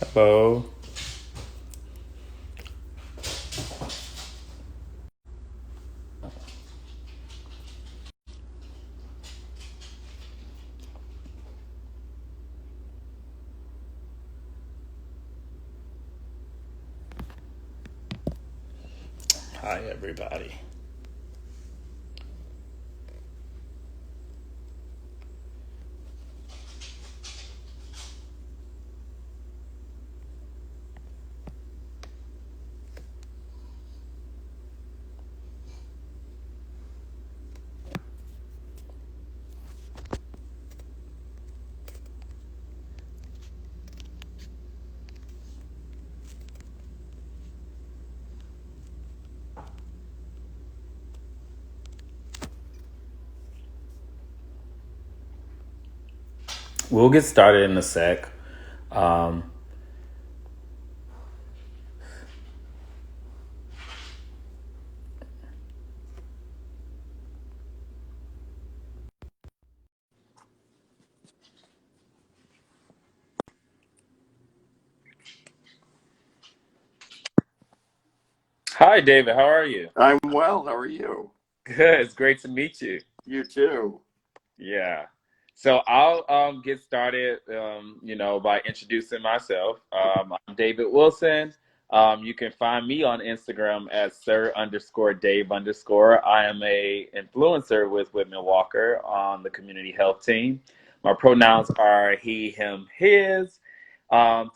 Hello. Hi, everybody. We'll get started in a sec. Um, Hi, David. How are you? I'm well. How are you? Good. It's great to meet you. You too. Yeah. So I'll get started, by introducing myself. I'm David Wilson. You can find me on Instagram as Sir_Dave_. I am a influencer with Whitman-Walker on the community health team. My pronouns are he, him, his.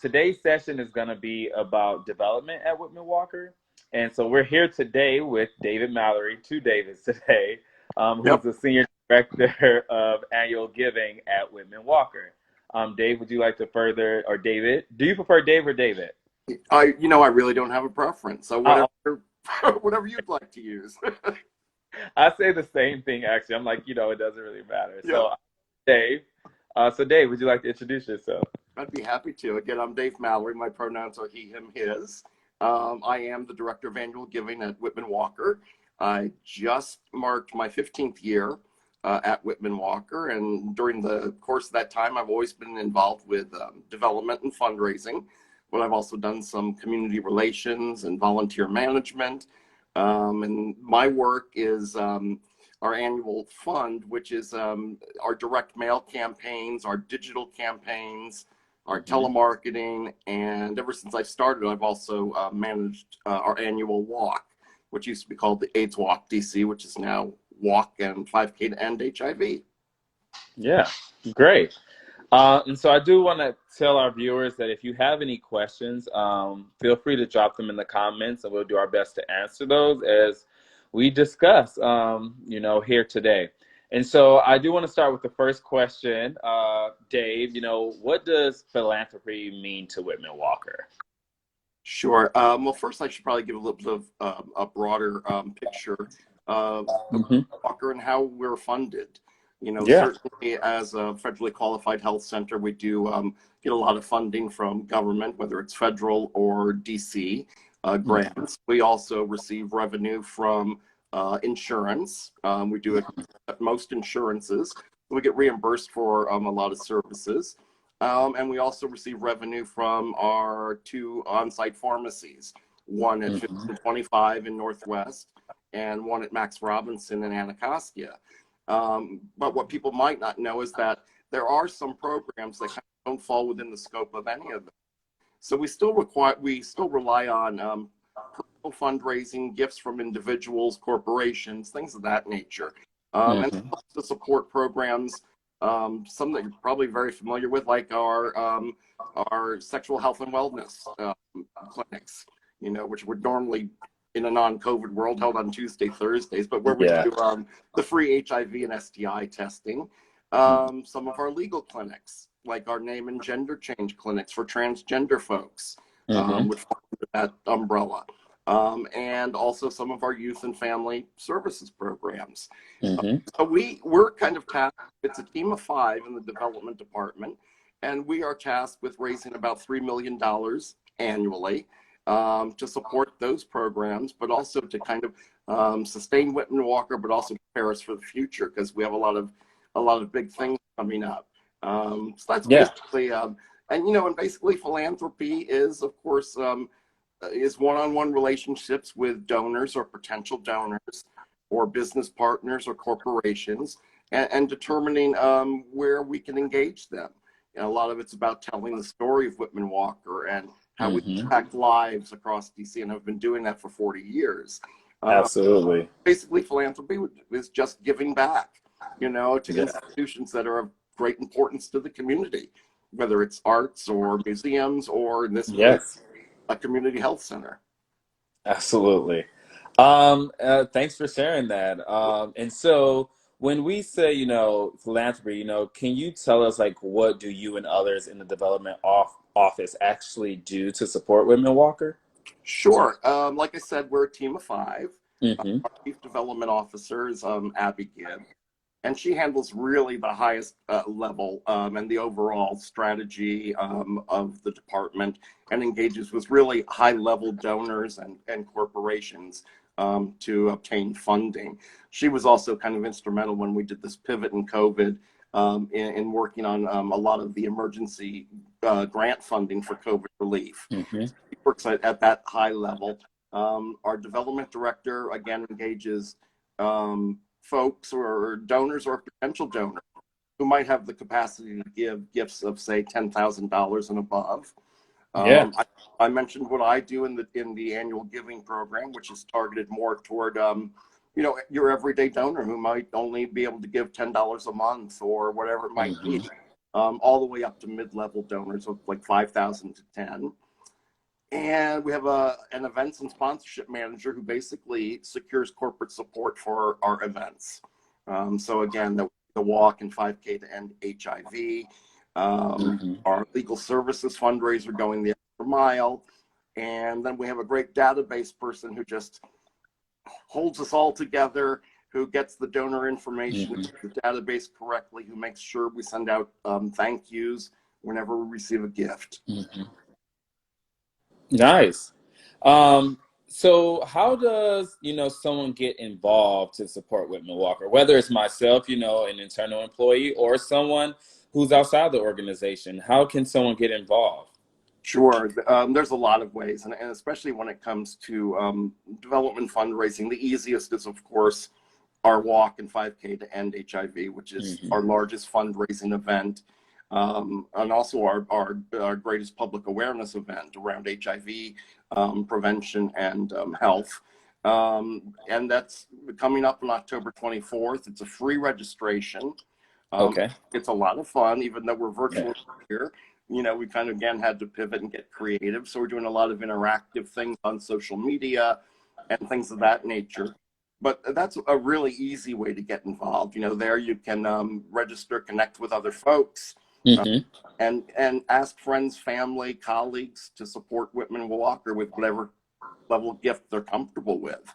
Today's session is going to be about development at Whitman-Walker. And so we're here today with David Mallory, two Davids today, who's Yep. the senior director of annual giving at Whitman-Walker. Dave, would you like to further, or David? Do you prefer Dave or David? I really don't have a preference. So Uh, whatever, whatever you'd like to use. I say the same thing, actually. I'm like, it doesn't really matter. Yep. So, Dave. Dave, would you like to introduce yourself? I'd be happy to. Again, I'm Dave Mallory. My pronouns are he, him, his. I am the director of annual giving at Whitman-Walker. I just marked my 15th year at Whitman-Walker, and during the course of that time, I've always been involved with development and fundraising. But I've also done some community relations and volunteer management. And my work is our annual fund, which is our direct mail campaigns, our digital campaigns, our Mhm. telemarketing, and ever since I started, I've also managed our annual walk, which used to be called the AIDS Walk DC, which is now Walk and 5K to End HIV. Yeah, great. And so I do want to tell our viewers that if you have any questions, feel free to drop them in the comments, and we'll do our best to answer those as we discuss, here today. And so I do want to start with the first question, Dave. What does philanthropy mean to Whitman Walker? Sure. Well, first, I should probably give a little bit of a broader picture of Hmm. Walker and how we're funded. Yeah. Certainly as a federally qualified health center, we do get a lot of funding from government, whether it's federal or DC grants. We also receive revenue from insurance. We do it at most insurances. We get reimbursed for a lot of services. And we also receive revenue from our two on-site pharmacies, one at Hmm. 1525 in Northwest and one at Max Robinson in Anacostia. But what people might not know is that there are some programs that kind of don't fall within the scope of any of them. So we still rely on personal fundraising, gifts from individuals, corporations, things of that nature, and Hmm. to support programs. Some that you're probably very familiar with, like our sexual health and wellness clinics, which would normally in a non-COVID world held on Tuesday, Thursdays, but where we Yeah. do the free HIV and STI testing. Some of our legal clinics, like our name and gender change clinics for transgender folks, Hmm. which fall under that umbrella. And also some of our youth and family services programs. Hmm. So we're kind of tasked, it's a team of 5 in the development department, and we are tasked with raising about $3 million annually to support those programs, but also to kind of sustain Whitman-Walker, but also prepare us for the future because we have a lot of big things coming up. So that's Yeah. basically And, you know, and basically philanthropy is, of course, is one-on-one relationships with donors or potential donors or business partners or corporations, and determining where we can engage them. And a lot of it's about telling the story of Whitman-Walker and how we Hmm. impact lives across DC, and have been doing that for 40 years. Uh, Absolutely. Basically, philanthropy is just giving back, you know, to Yeah. institutions that are of great importance to the community, whether it's arts or museums, or in this case, Yes. a community health center. Absolutely. Thanks for sharing that. And so when we say, philanthropy, can you tell us like what do you and others in the development office actually do to support Women Walker? Sure. Like I said, we're a team of five. Mm-hmm. Our chief development officer is Abby Gibb, and she handles really the highest level and the overall strategy of the department, and engages with really high level donors and corporations to obtain funding. She was also kind of instrumental when we did this pivot in COVID, in working on a lot of the emergency grant funding for COVID relief. Mm-hmm. She works at that high level. Our development director, again, engages folks or donors or potential donors who might have the capacity to give gifts of, say, $10,000 and above. Yeah. I mentioned what I do in the annual giving program, which is targeted more toward you know, your everyday donor who might only be able to give $10 a month or whatever it might be, Mm-hmm. all the way up to mid-level donors of like 5,000 to 10. And we have an events and sponsorship manager who basically secures corporate support for our events. So again, the walk and 5K to end HIV, Mm-hmm. our legal services fundraiser going the extra mile, and then we have a great database person who just holds us all together, who gets the donor information Mm-hmm. into the database correctly, who makes sure we send out thank yous whenever we receive a gift. Mm-hmm. Nice. Um, so how does, someone get involved to support Whitman Walker? Whether it's myself, an internal employee, or someone who's outside the organization, how can someone get involved? Sure. There's a lot of ways, and especially when it comes to development fundraising, the easiest is, of course, our walk and 5K to end HIV, which is Hmm. our largest fundraising event, and also our greatest public awareness event around HIV prevention and health. And that's coming up on October 24th. It's a free registration. Um, Okay. it's a lot of fun, even though we're Yeah. virtual here. You know, we kind of again had to pivot and get creative. So we're doing a lot of interactive things on social media and things of that nature. But that's a really easy way to get involved. You know, there you can register, connect with other folks, uh, Hmm. and ask friends, family, colleagues to support Whitman Walker with whatever level of gift they're comfortable with.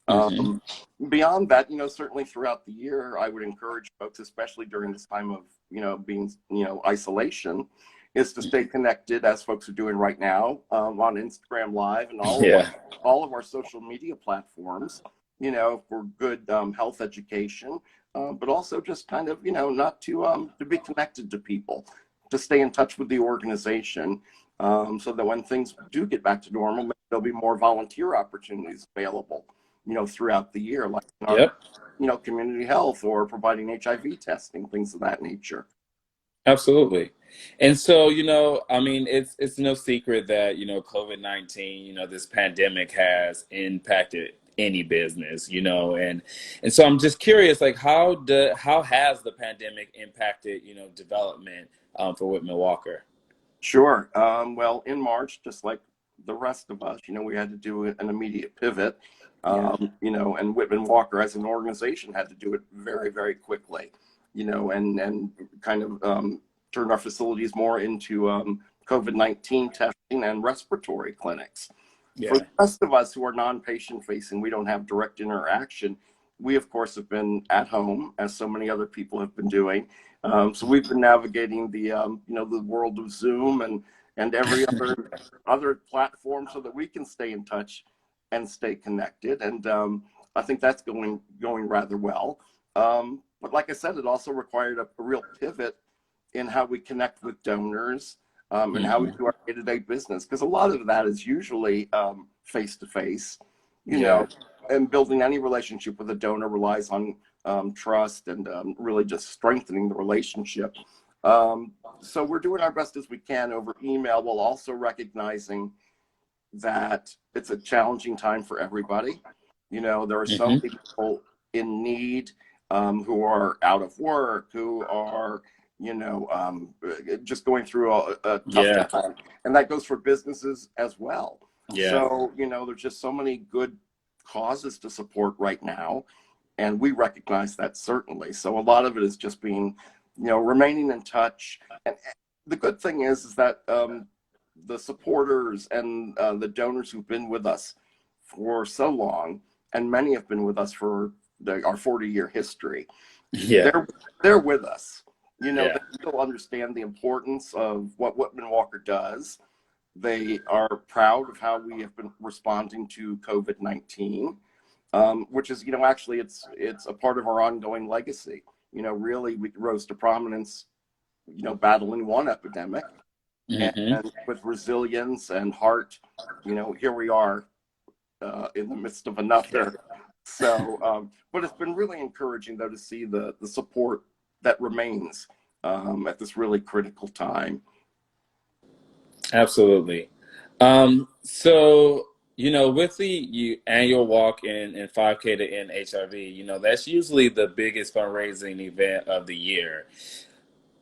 Hmm. Um, Beyond that, you know, certainly throughout the year, I would encourage folks, especially during this time of, you know, being, you know, isolation, is to stay connected as folks are doing right now on Instagram Live and Yeah. all of our social media platforms, you know, for good health education, but also just kind of, you know, not to be connected to people, to stay in touch with the organization, so that when things do get back to normal, there'll be more volunteer opportunities available, you know, throughout the year, like in our, Yep. you know, community health or providing HIV testing, things of that nature. Absolutely. And so, I mean, it's no secret that, COVID-19, this pandemic has impacted any business, and so I'm just curious, like how has the pandemic impacted, development for Whitman Walker? Sure. Well, in March, just like the rest of us, you know, we had to do an immediate pivot, Yeah. you know, and Whitman Walker as an organization had to do it very, very quickly, you know, and kind of turned our facilities more into COVID-19 testing and respiratory clinics. For the Yeah. rest of us who are non-patient facing, we don't have direct interaction. We, of course, have been at home, as so many other people have been doing. So we've been navigating the, you know, the world of Zoom and every other platform so that we can stay in touch and stay connected. And I think that's going rather well. But like I said, it also required a real pivot in how we connect with donors, and how we Hmm. do our day-to-day business. Because a lot of that is usually face-to-face, you Yeah. know, and building any relationship with a donor relies on trust and really just strengthening the relationship. So we're doing our best as we can over email, while also recognizing that it's a challenging time for everybody. There are so Hmm. many people in need, who are out of work, who are, just going through a tough Yeah. time. And that goes for businesses as well. Yeah. So, there's just so many good causes to support right now. And we recognize that, certainly. So a lot of it is just being, remaining in touch. And the good thing is that the supporters and the donors who've been with us for so long, and many have been with us for our 40-year history, Yeah. they're with us. Yeah. They still understand the importance of what Whitman-Walker does. They are proud of how we have been responding to COVID-19, which is, actually it's a part of our ongoing legacy. Really, we rose to prominence, battling one epidemic, Hmm. and with resilience and heart, here we are in the midst of another. So, but it's been really encouraging, though, to see the support that remains at this really critical time. Absolutely. So, with the annual walk and 5K to end HIV, that's usually the biggest fundraising event of the year.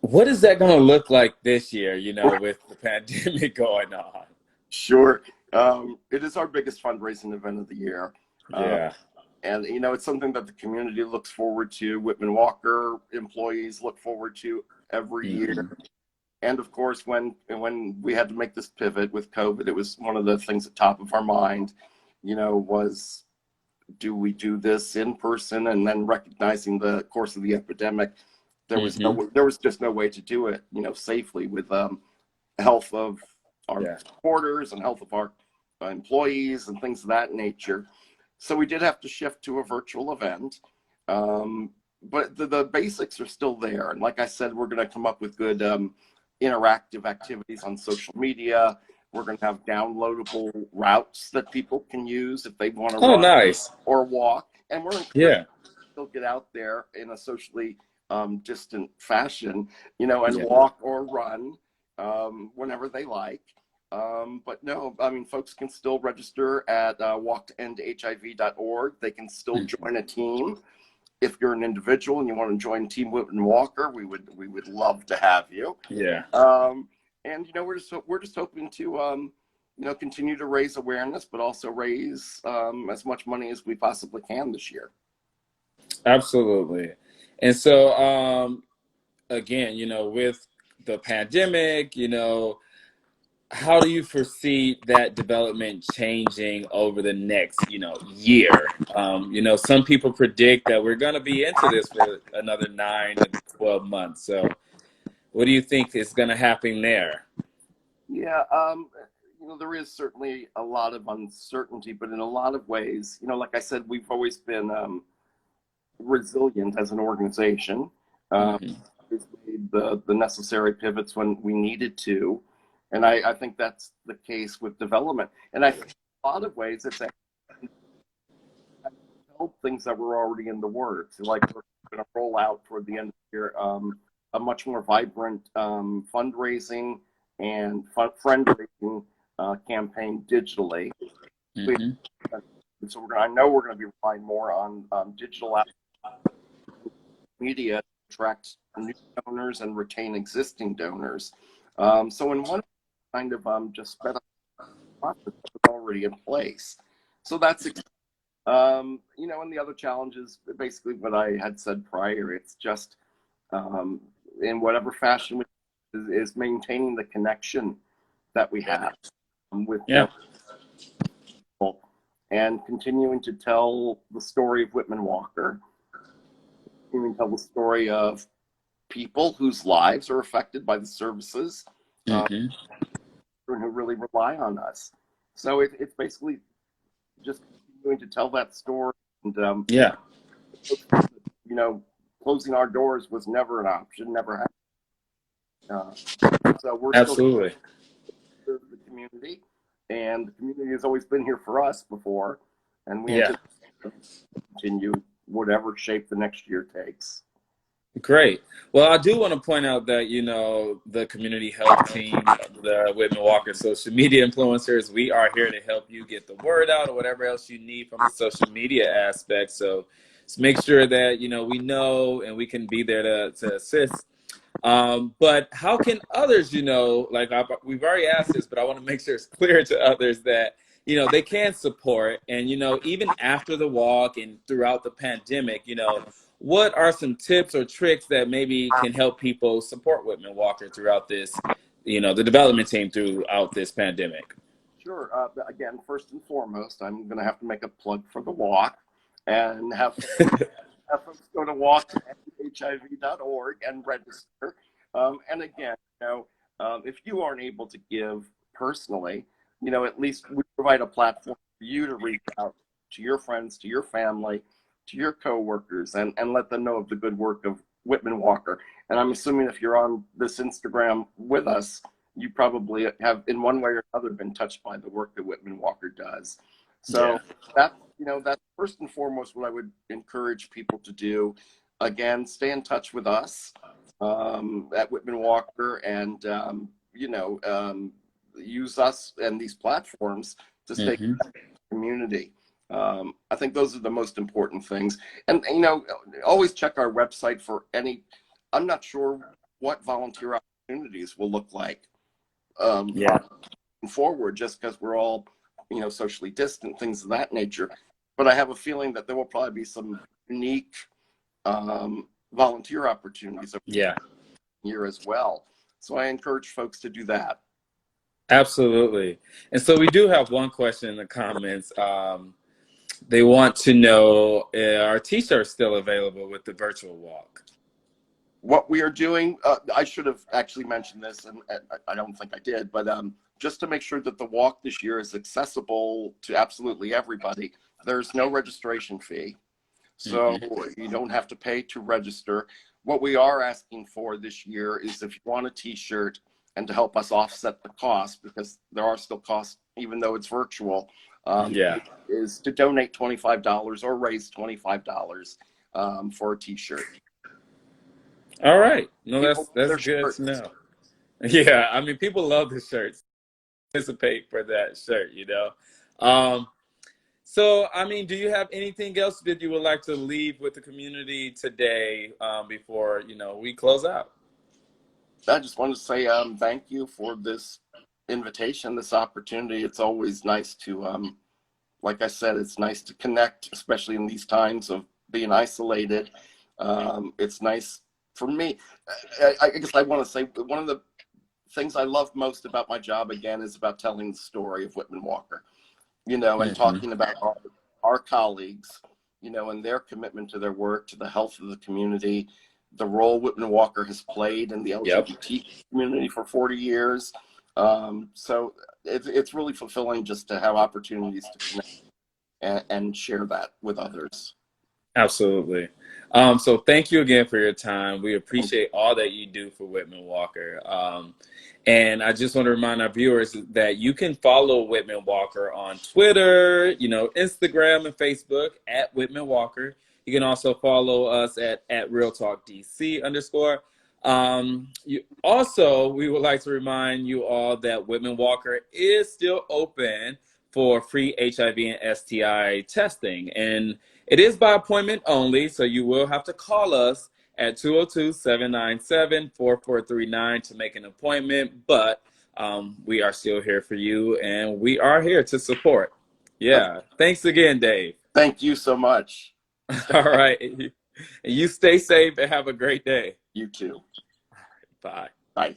What is that going to look like this year, with the pandemic going on? Sure. It is our biggest fundraising event of the year. Uh, Yeah. and, it's something that the community looks forward to. Whitman-Walker employees look forward to every year. Hmm. And of course, when we had to make this pivot with COVID, it was one of the things at top of our mind, was, do we do this in person? And then recognizing the course of the epidemic, Hmm. there was just no way to do it, safely, with health of our Yeah. supporters and health of our employees and things of that nature. So we did have to shift to a virtual event. But the basics are still there. And like I said, we're going to come up with good interactive activities on social media. We're going to have downloadable routes that people can use if they want to Oh, run nice. or walk. And we're encouraging Yeah. people to get out there in a socially distant fashion, and Yeah. walk or run whenever they like. But no, I mean, folks can still register at walktoendhiv.org. They can still Mhm. join a team. If you're an individual and you want to join Team Whitman-Walker, we would love to have you. Yeah. Um, and we're just hoping to continue to raise awareness, but also raise as much money as we possibly can this year. Absolutely. And so, again, with the pandemic, how do you foresee that development changing over the next, year? Some people predict that we're going to be into this for another 9 to 12 months. So, what do you think is going to happen there? Yeah, there is certainly a lot of uncertainty, but in a lot of ways, like I said, we've always been resilient as an organization. Um, Hmm. we've made the necessary pivots when we needed to, and I think that's the case with development. And I think in a lot of ways, it's actually helped things that were already in the works. Like, we're going to roll out toward the end of the year a much more vibrant fundraising and fundraising campaign digitally. Hmm. So I know we're going to be relying more on digital media to attract new donors and retain existing donors. So in one kind of just sped up the process that was already in place. So that's and the other challenge is basically what I had said prior. It's just in whatever fashion is maintaining the connection that we have with Yeah. people, and continuing to tell the story of Whitman-Walker, continuing to tell the story of people whose lives are affected by the services, Hmm. who really rely on us. So it's basically just continuing to tell that story, and Yeah. you know, closing our doors was never an option, never happened. Uh, so we're still Absolutely. here for the community, and the community has always been here for us before, and we Yeah. anticipate to continue whatever shape the next year takes. Great. Well, I do want to point out that, the community health team, the Whitman-Walker social media influencers, we are here to help you get the word out or whatever else you need from the social media aspect. So just make sure that, we know and we can be there to assist. But how can others, we've already asked this, but I want to make sure it's clear to others that, they can support. And, even after the walk and throughout the pandemic, what are some tips or tricks that maybe can help people support Whitman-Walker throughout this, the development team throughout this pandemic? Sure. Again, first and foremost, I'm going to have to make a plug for the walk and have folks go to walk.endhiv.org and register. And again, if you aren't able to give personally, at least we provide a platform for you to reach out to your friends, to your family, to your coworkers, and let them know of the good work of Whitman-Walker. And I'm assuming if you're on this Instagram with us, you probably have, in one way or another, been touched by the work that Whitman-Walker does. So Yeah. that's first and foremost what I would encourage people to do. Again, stay in touch with us at Whitman-Walker, and use us and these platforms to stay Hmm. connected to the community. I think those are the most important things. And always check our website for any. I'm not sure what volunteer opportunities will look like Yeah. forward, just because we're all socially distant, things of that nature. But I have a feeling that there will probably be some unique volunteer opportunities over Yeah. here as well. So I encourage folks to do that. Absolutely. And so we do have one question in the comments. They want to know, are t-shirts still available with the virtual walk? What we are doing, I should have actually mentioned this, and I don't think I did, but just to make sure that the walk this year is accessible to absolutely everybody, there's no registration fee. So Hmm. you don't have to pay to register. What we are asking for this year is if you want a t-shirt, and to help us offset the cost, because there are still costs, even though it's virtual, Yeah. is to donate $25 or raise $25 for a t-shirt. All right. No, People love that's their good to shirts. know. Yeah, I mean, people love the shirts. Participate for that shirt. So, I mean, do you have anything else that you would like to leave with the community today before, we close out? I just want to say thank you for this invitation, this opportunity. It's always nice to, like I said, it's nice to connect, especially in these times of being isolated. It's nice for me. I guess I want to say one of the things I love most about my job, again, is about telling the story of Whitman-Walker, and Hmm. talking about our colleagues, and their commitment to their work, to the health of the community, the role Whitman-Walker has played in the Yep. LGBT community for 40 years. So it's really fulfilling just to have opportunities to connect and share that with others. Absolutely. So thank you again for your time. We appreciate all that you do for Whitman-Walker. And I just want to remind our viewers that you can follow Whitman-Walker on Twitter, Instagram and Facebook at Whitman-Walker. You can also follow us at Real Talk DC _. We would like to remind you all that Whitman-Walker is still open for free HIV and STI testing. And it is by appointment only, so you will have to call us at 202-797-4439 to make an appointment. But we are still here for you, and we are here to support. Okay. Yeah. Thanks again, Dave. Thank you so much. Stay All healthy. right. And you stay safe and have a great day. You too. Bye. Bye.